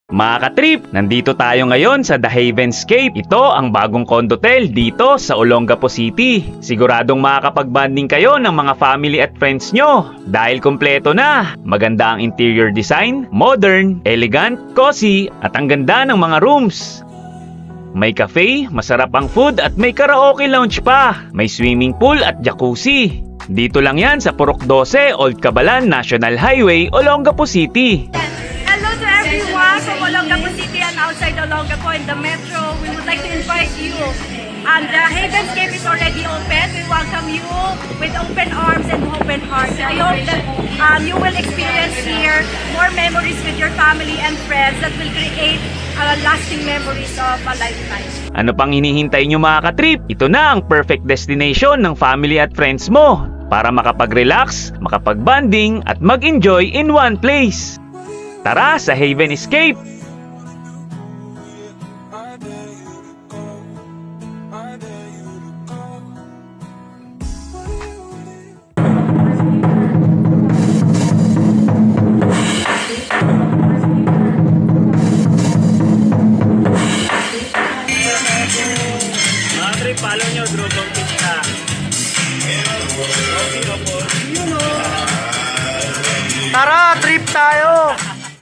Mga katrip, nandito tayo ngayon sa The Havenscape. Ito ang bagong condotel dito sa Olongapo City. Siguradong makakapag-bonding kayo ng mga family at friends nyo dahil kompleto na. Maganda ang interior design, modern, elegant, cozy at ang ganda ng mga rooms. May cafe, masarap ang food at may karaoke lounge pa. May swimming pool at jacuzzi. Dito lang yan sa Purok 12, Old Cabalan National Highway, Olongapo City. Hello to everyone from Olongapo City and outside Olongapo in the metro. We would like to invite you. And the Havenscape is already open. We welcome you with open arms and open hearts. I hope that you will experience here more memories with your family and friends that will create lasting memories of a lifetime. Ano pang hinihintay nyo mga katrip? Ito na ang perfect destination ng family at friends mo para makapag-relax, makapag-bonding at mag-enjoy in one place. Tara sa Havenscape! Mga trip, follow nyo, Drobong Pista. Tara, trip tayo!